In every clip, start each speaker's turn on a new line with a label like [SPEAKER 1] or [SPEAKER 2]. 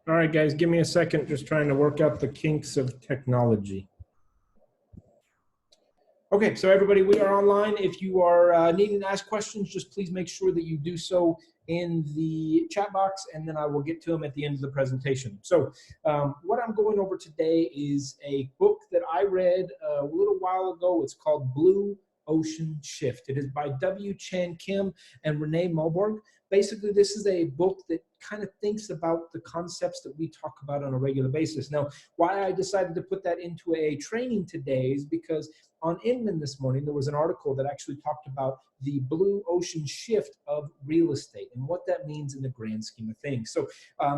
[SPEAKER 1] All right, guys, give me a second. Just trying to work out the kinks of technology. Okay, so everybody, we are online. If you are needing to ask questions, just please make sure that you do so in the chat box, and then I will get to them at the end of the presentation. So what I'm going over today is a book that I read a little while ago. It's called Blue Ocean Shift. It is by W. Chan Kim and Renee Mauborgne. Basically, this is a book that kind of thinks about the concepts that we talk about on a regular basis. Now, why I decided to put that into a training today is because on Inman this morning, there was an article that actually talked about the blue ocean shift of real estate and what that means in the grand scheme of things. So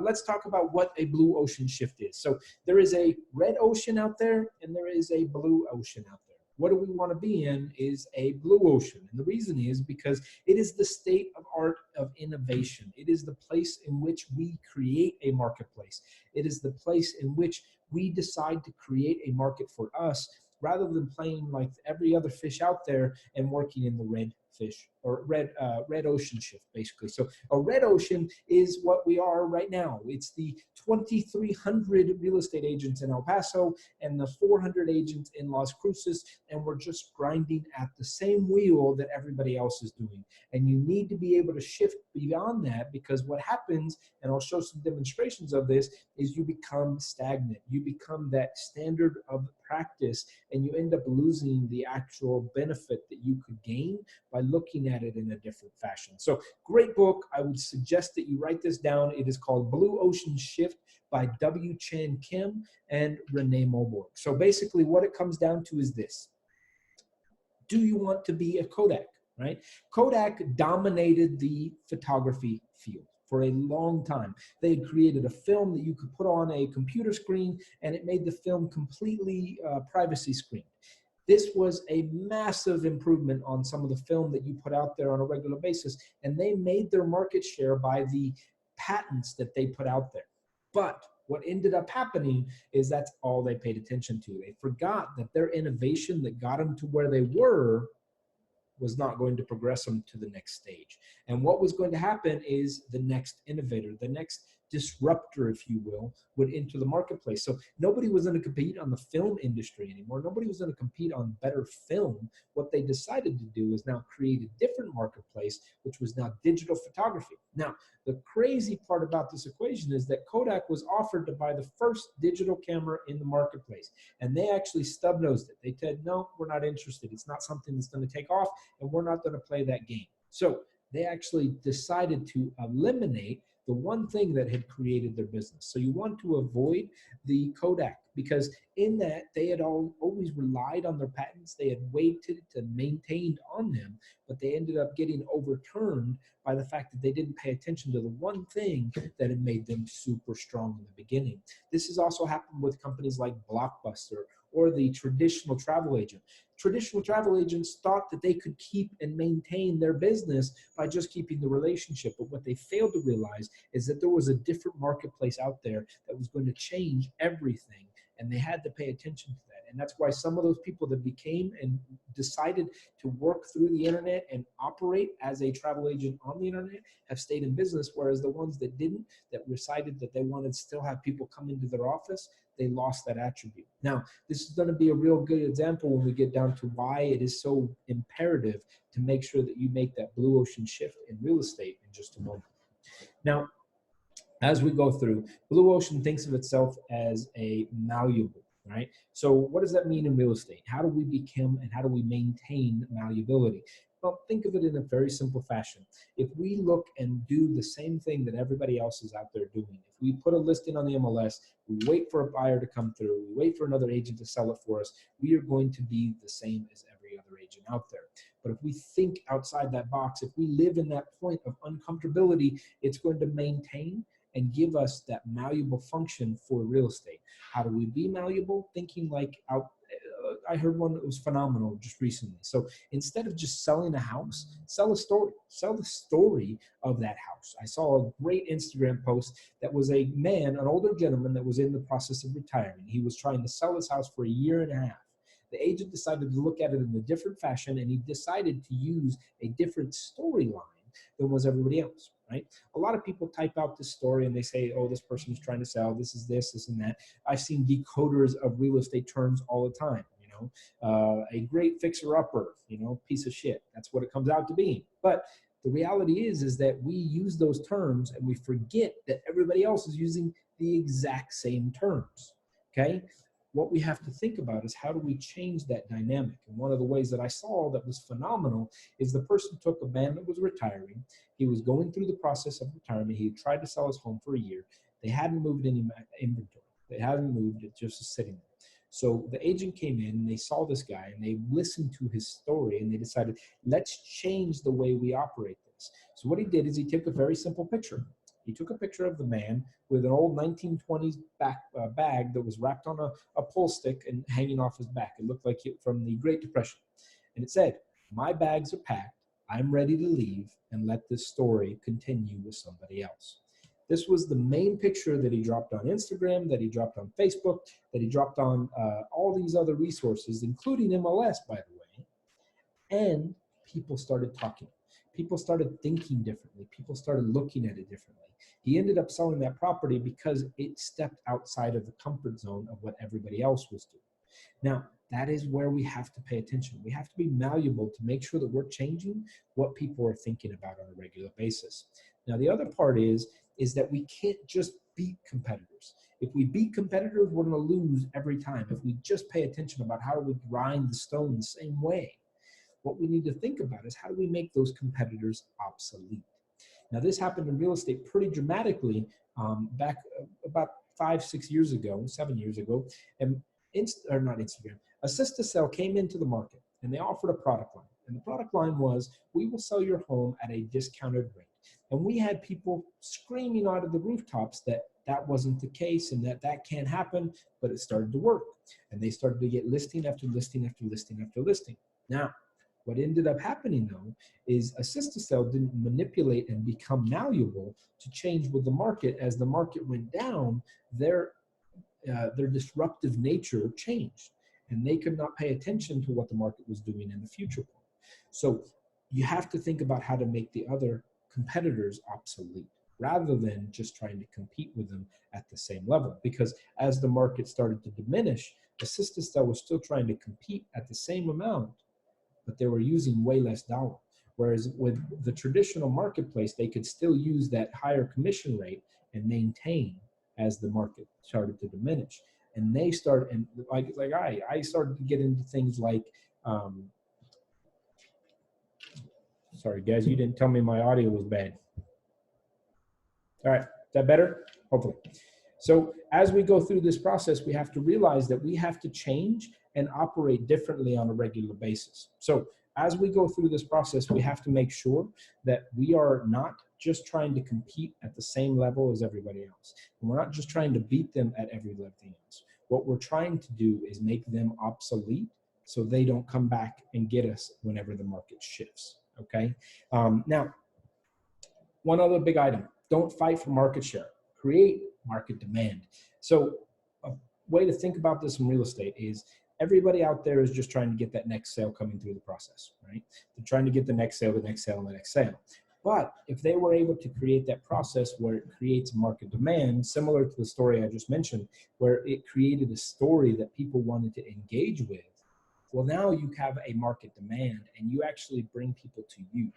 [SPEAKER 1] let's talk about what a blue ocean shift is. So there is a red ocean out there and there is a blue ocean out there. What do we want to be in is a blue ocean. And the reason is because it is the state of art of innovation. It is the place in which we create a marketplace. It is the place in which we decide to create a market for us rather than playing like every other fish out there and working in the red fish or red ocean shift, basically. So a red ocean is what we are right now. It's the 2,300 real estate agents in El Paso and the 400 agents in Las Cruces, and we're just grinding at the same wheel that everybody else is doing. And you need to be able to shift beyond that, because what happens, and I'll show some demonstrations of this, is you become stagnant. You become that standard of practice, and you end up losing the actual benefit that you could gain by looking at it in a different fashion. So great book. I would suggest that you write this down. It is called Blue Ocean Shift by W. Chan Kim and Renee Mauborgne. So basically what it comes down to is this. Do you want to be a codec, right? Kodak dominated the photography field for a long time. They had created a film that you could put on a computer screen, and it made the film completely privacy screened. This was a massive improvement on some of the film that you put out there on a regular basis, and they made their market share by the patents that they put out there. But what ended up happening is that's all they paid attention to. They forgot that their innovation that got them to where they were was not going to progress them to the next stage. And what was going to happen is the next innovator, the next disruptor, if you will, would enter the marketplace. So nobody was going to compete on the film industry anymore. Nobody was going to compete on better film. What they decided to do is now create a different marketplace, which was now digital photography. Now, the crazy part about this equation is that Kodak was offered to buy the first digital camera in the marketplace. And they actually stub-nosed it. They said, no, we're not interested. It's not something that's going to take off, and we're not going to play that game. So they actually decided to eliminate the one thing that had created their business. So you want to avoid the Kodak, because in that they had always relied on their patents. They had waited to maintain on them, but they ended up getting overturned by the fact that they didn't pay attention to the one thing that had made them super strong in the beginning. This has also happened with companies like Blockbuster or the traditional travel agent. Traditional travel agents thought that they could keep and maintain their business by just keeping the relationship. But what they failed to realize is that there was a different marketplace out there that was going to change everything. And they had to pay attention to that. And that's why some of those people that became and decided to work through the internet and operate as a travel agent on the internet have stayed in business, whereas the ones that didn't, that decided that they wanted to still have people come into their office, they lost that attribute. Now, this is going to be a real good example when we get down to why it is so imperative to make sure that you make that blue ocean shift in real estate in just a moment. Now, as we go through, blue ocean thinks of itself as a malleable, right? So what does that mean in real estate? How do we become and how do we maintain malleability? Well, think of it in a very simple fashion. If we look and do the same thing that everybody else is out there doing, if we put a listing on the MLS, we wait for a buyer to come through, we wait for another agent to sell it for us, we are going to be the same as every other agent out there. But if we think outside that box, if we live in that point of uncomfortability, it's going to maintain and give us that malleable function for real estate. How do we be malleable? Thinking like I heard one that was phenomenal just recently. So instead of just selling a house, sell a story. Sell the story of that house. I saw a great Instagram post that was a man, an older gentleman that was in the process of retiring. He was trying to sell his house for a year and a half. The agent decided to look at it in a different fashion, and he decided to use a different storyline than was everybody else. right? A lot of people type out this story and they say, oh, this person is trying to sell, this is this and that. I've seen decoders of real estate terms all the time, you know, a great fixer-upper, you know, piece of shit. That's what it comes out to be. But the reality is that we use those terms and we forget that everybody else is using the exact same terms, okay? What we have to think about is how do we change that dynamic? And one of the ways that I saw that was phenomenal is the person took a man that was retiring. He was going through the process of retirement. He tried to sell his home for a year. They hadn't moved any inventory. They hadn't moved, it just was sitting there. So the agent came in and they saw this guy and they listened to his story and they decided, let's change the way we operate this. So what he did is he took a very simple picture. He took a picture of the man with an old 1920s bag that was wrapped on a pole stick and hanging off his back. It looked like it from the Great Depression. And it said, my bags are packed. I'm ready to leave and let this story continue with somebody else. This was the main picture that he dropped on Instagram, that he dropped on Facebook, that he dropped on all these other resources, including MLS, by the way. And people started talking. People started thinking differently. People started looking at it differently. He ended up selling that property because it stepped outside of the comfort zone of what everybody else was doing. Now, that is where we have to pay attention. We have to be malleable to make sure that we're changing what people are thinking about on a regular basis. Now, the other part is that we can't just beat competitors. If we beat competitors, we're going to lose every time. If we just pay attention about how do we grind the stone the same way, what we need to think about is how do we make those competitors obsolete? Now, this happened in real estate pretty dramatically back about 5-6 years ago, 7 years ago, and not Instagram, Assist-to-Sell came into the market and they offered a product line. And the product line was, we will sell your home at a discounted rate. And we had people screaming out of the rooftops that that wasn't the case and that that can't happen, but it started to work. And they started to get listing after listing after listing after listing. Now, what ended up happening though is Assist-to-Sell didn't manipulate and become malleable to change with the market. As the market went down, their disruptive nature changed and they could not pay attention to what the market was doing in the future. So you have to think about how to make the other competitors obsolete rather than just trying to compete with them at the same level. Because as the market started to diminish, Assist-to-Sell was still trying to compete at the same amount, but they were using way less dollar. Whereas with the traditional marketplace, they could still use that higher commission rate and maintain as the market started to diminish. And they started, and I started to get into things like, sorry guys, you didn't tell me my audio was bad. All right, is that better? Hopefully. So as we go through this process, we have to realize that we have to change and operate differently on a regular basis. So as we go through this process, we have to make sure that we are not just trying to compete at the same level as everybody else. And we're not just trying to beat them at everything else. What we're trying to do is make them obsolete so they don't come back and get us whenever the market shifts, okay? Now, one other big item, don't fight for market share, create market demand. So a way to think about this in real estate is everybody out there is just trying to get that next sale coming through the process, right? They're trying to get the next sale, the next sale, and the next sale. But if they were able to create that process where it creates market demand, similar to the story I just mentioned, where it created a story that people wanted to engage with, well, now you have a market demand and you actually bring people to you.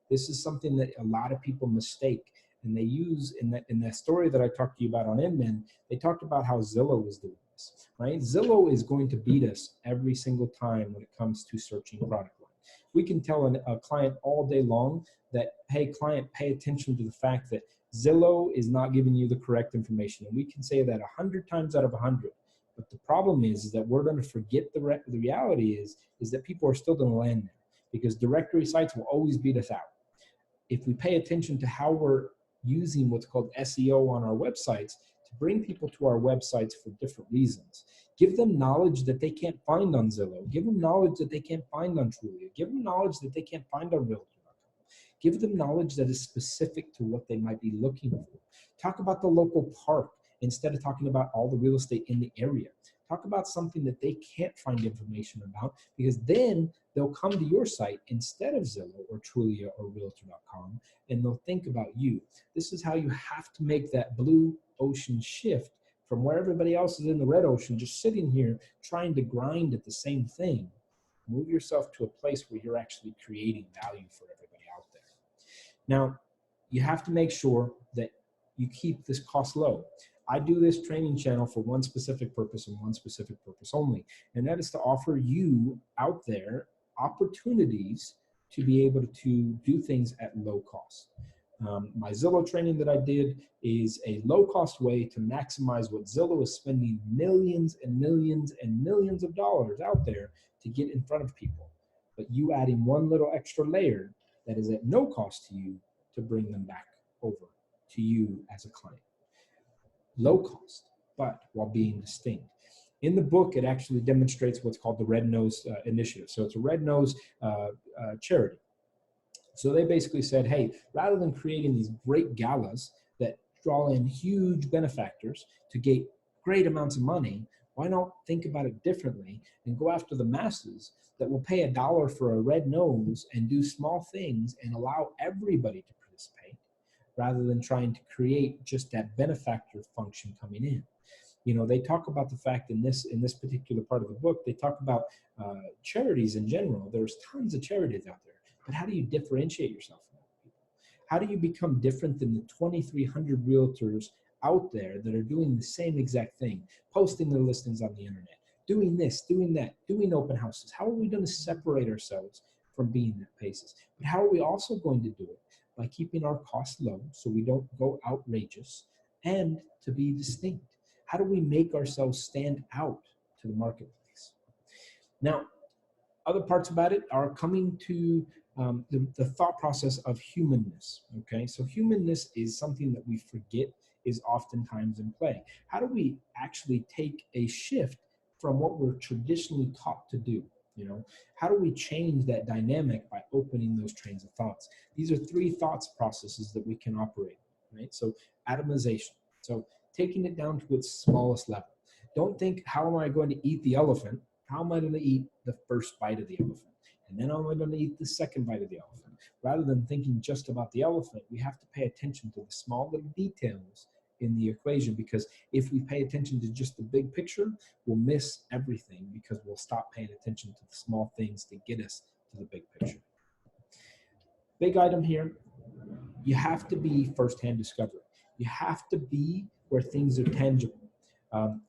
[SPEAKER 1] This is something that a lot of people mistake. And they use in that story that I talked to you about on Inman, they talked about how Zillow was doing this, right? Zillow is going to beat us every single time when it comes to searching product line. We can tell a client all day long that, hey, client, pay attention to the fact that Zillow is not giving you the correct information. And we can say that 100 times out of 100. But the problem is that we're going to forget the reality is that people are still going to land there because directory sites will always beat us out. If we pay attention to how we're using what's called SEO on our websites to bring people to our websites for different reasons. Give them knowledge that they can't find on Zillow. Give them knowledge that they can't find on Trulia. Give them knowledge that they can't find on Realtor.com. Give them knowledge that is specific to what they might be looking for. Talk about the local park instead of talking about all the real estate in the area. Talk about something that they can't find information about, because then they'll come to your site instead of Zillow or Trulia or Realtor.com, and they'll think about you. This is how you have to make that blue ocean shift from where everybody else is in the red ocean, just sitting here trying to grind at the same thing. Move yourself to a place where you're actually creating value for everybody out there. Now, you have to make sure that you keep this cost low. I do this training channel for one specific purpose and one specific purpose only, and that is to offer you out there opportunities to be able to do things at low cost. My Zillow training that I did is a low-cost way to maximize what Zillow is spending millions and millions and millions of dollars out there to get in front of people. But you adding one little extra layer that is at no cost to you to bring them back over to you as a client. Low cost, but while being distinct. In the book, it actually demonstrates what's called the Red Nose Initiative. So it's a Red Nose charity. So they basically said, hey, rather than creating these great galas that draw in huge benefactors to get great amounts of money, why not think about it differently and go after the masses that will pay $1 for a red nose and do small things and allow everybody to participate, rather than trying to create just that benefactor function coming in. You know, they talk about the fact in this particular part of the book, they talk about charities in general. There's tons of charities out there. But how do you differentiate yourself from other people? How do you become different than the 2,300 realtors out there that are doing the same exact thing, posting their listings on the internet, doing this, doing that, doing open houses? How are we going to separate ourselves from being that basis? But how are we also going to do it? By keeping our costs low so we don't go outrageous, and to be distinct. How do we make ourselves stand out to the marketplace? Now, other parts about it are coming to the thought process of humanness, okay? So humanness is something that we forget is oftentimes in play. How do we actually take a shift from what we're traditionally taught to do? You know, how do we change that dynamic by opening those trains of thoughts? These are 3 thoughts processes that we can operate, right? So atomization. So taking it down to its smallest level. Don't think, how am I going to eat the elephant? How am I going to eat the first bite of the elephant? And then how am I going to eat the second bite of the elephant? Rather than thinking just about the elephant, we have to pay attention to the small little details in the equation, because if we pay attention to just the big picture, we'll miss everything because we'll stop paying attention to the small things to get us to the big picture. Big item here, you have to be firsthand discovery. You have to be where things are tangible.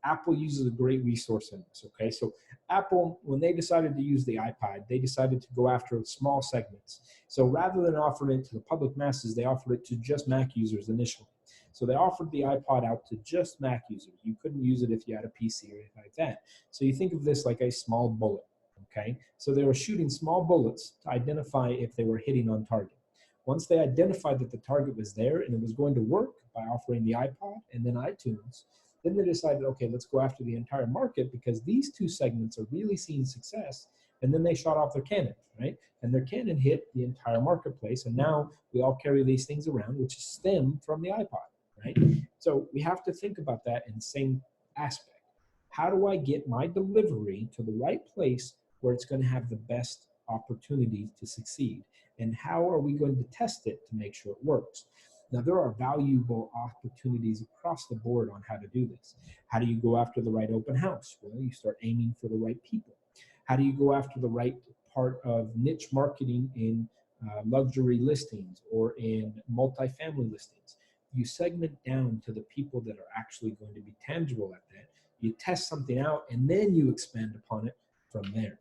[SPEAKER 1] Apple uses a great resource in this, okay? So Apple, when they decided to use the iPod, they decided to go after small segments. So rather than offering it to the public masses, they offered it to just Mac users initially. So they offered the iPod out to just Mac users. You couldn't use it if you had a PC or anything like that. So you think of this like a small bullet, okay? So they were shooting small bullets to identify if they were hitting on target. Once they identified that the target was there and it was going to work by offering the iPod and then iTunes, then they decided, okay, let's go after the entire market because these 2 segments are really seeing success. And then they shot off their cannon, right? And their cannon hit the entire marketplace. And now we all carry these things around, which stem from the iPod, right? So we have to think about that in the same aspect. How do I get my delivery to the right place where it's going to have the best opportunity to succeed? And how are we going to test it to make sure it works? Now, there are valuable opportunities across the board on how to do this. How do you go after the right open house? Well, you start aiming for the right people. How do you go after the right part of niche marketing in luxury listings or in multifamily listings? You segment down to the people that are actually going to be tangible at that. You test something out, and then you expand upon it from there.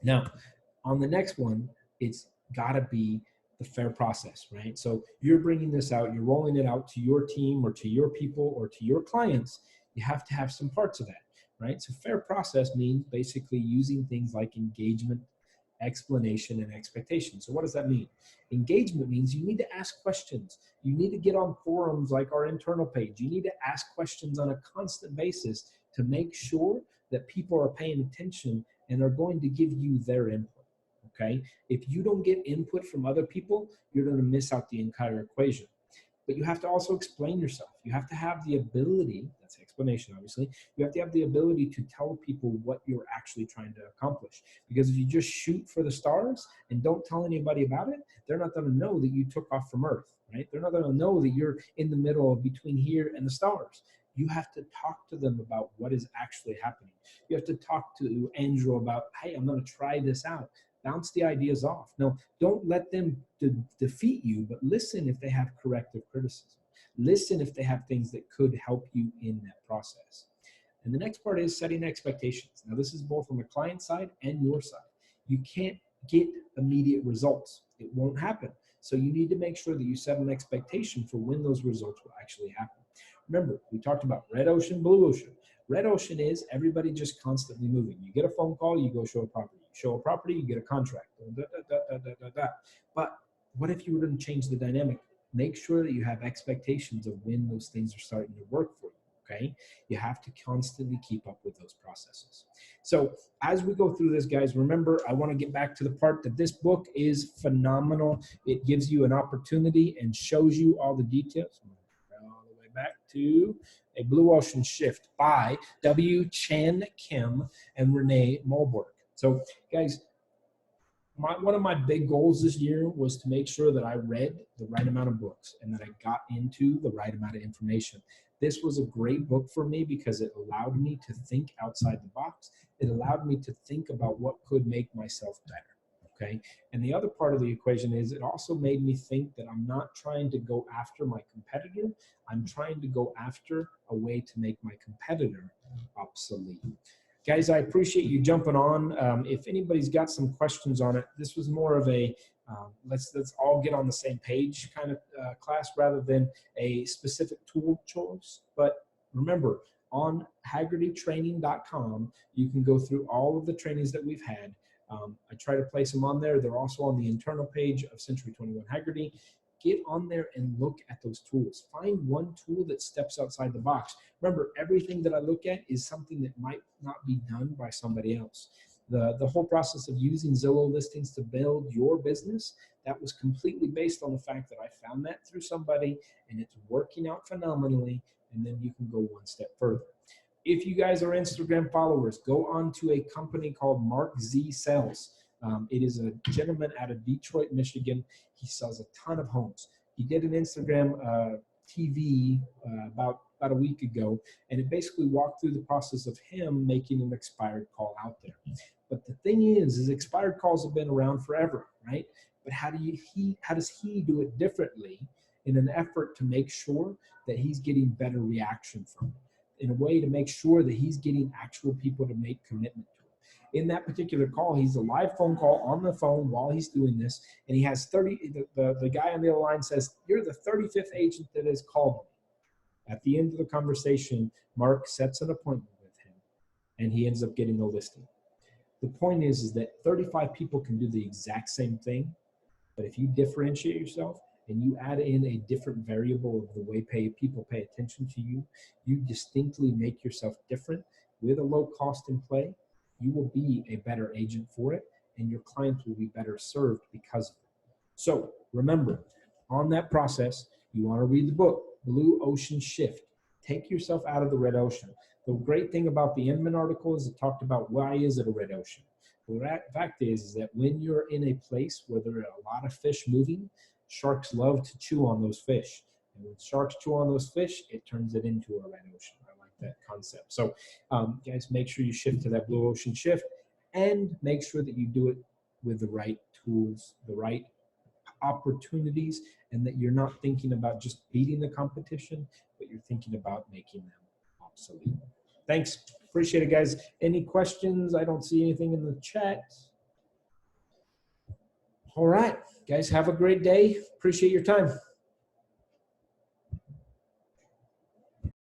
[SPEAKER 1] Now, on the next one, it's got to be the fair process, right? So you're bringing this out, you're rolling it out to your team or to your people or to your clients. You have to have some parts of that, right? So fair process means basically using things like engagement, explanation, and expectation. So what does that mean? Engagement means you need to ask questions. You need to get on forums like our internal page. You need to ask questions on a constant basis to make sure that people are paying attention and are going to give you their input. Okay, if you don't get input from other people, you're going to miss out the entire equation. but you have to also explain yourself. You have to have the ability, that's explanation obviously, you have to have the ability to tell people what you're actually trying to accomplish. Because if you just shoot for the stars and don't tell anybody about it, they're not going to know that you took off from Earth, right? They're not going to know that you're in the middle of between here and the stars. You have to talk to them about what is actually happening. You have to talk to Andrew about, hey, I'm going to try this out. Bounce the ideas off. No, don't let them defeat you, but listen if they have corrective criticism. Listen if they have things that could help you in that process. And the next part is setting expectations. Now, this is both on the client side and your side. You can't get immediate results. It won't happen. So you need to make sure that you set an expectation for when those results will actually happen. Remember, we talked about red ocean, blue ocean. Red ocean is everybody just constantly moving. You get a phone call, you go show a property. You show a property, you get a contract. But what if you were going to change the dynamic? Make sure that you have expectations of when those things are starting to work for you, okay? You have to constantly keep up with those processes. So as we go through this, guys, remember, I want to get back to the part that this book is phenomenal. It gives you an opportunity and shows you all the details. All the way back to A Blue Ocean Shift by W. Chan Kim and Renee Mauborgne. So, guys, one of my big goals this year was to make sure that I read the right amount of books and that I got into the right amount of information. This was a great book for me because it allowed me to think outside the box. It allowed me to think about what could make myself better. Okay. And the other part of the equation is it also made me think that I'm not trying to go after my competitor. I'm trying to go after a way to make my competitor obsolete. Guys, I appreciate you jumping on. If anybody's got some questions on it, this was more of a let's all get on the same page kind of class rather than a specific tool choice. But remember, on HaggertyTraining.com, you can go through all of the trainings that we've had. I try to place them on there. They're also on the internal page of Century 21 Haggerty. Get on there and look at those tools. Find one tool that steps outside the box. Remember, everything that I look at is something that might not be done by somebody else. The whole process of using Zillow listings to build your business, that was completely based on the fact that I found that through somebody and it's working out phenomenally, and then you can go one step further. If you guys are Instagram followers, go on to a company called Mark Z Sells. It is a gentleman out of Detroit, Michigan. He sells a ton of homes. He did an Instagram TV about a week ago, and it basically walked through the process of him making an expired call out there. But the thing is expired calls have been around forever, right? But how does he do it differently in an effort to make sure that he's getting better reaction from it, in a way to make sure that he's getting actual people to make commitment to it. In that particular call, he's a live phone call on the phone while he's doing this, and he has the guy on the other line says, "You're the 35th agent that has called me." At the end of the conversation, Mark sets an appointment with him, and he ends up getting the listing. The point is that 35 people can do the exact same thing, but if you differentiate yourself and you add in a different variable of the way people pay attention to you, you distinctly make yourself different with a low cost in play. You will be a better agent for it, and your clients will be better served because of it. So remember, on that process, you want to read the book, Blue Ocean Shift. Take yourself out of the red ocean. The great thing about the Inman article is it talked about why is it a red ocean. The fact is that when you're in a place where there are a lot of fish moving, sharks love to chew on those fish. And when sharks chew on those fish, it turns it into a red ocean. I like that concept. So guys, make sure you shift to that blue ocean shift and make sure that you do it with the right tools, the right opportunities, and that you're not thinking about just beating the competition, but you're thinking about making them obsolete. Thanks. Appreciate it, guys. Any questions? I don't see anything in the chat. All right, guys, have a great day. Appreciate your time.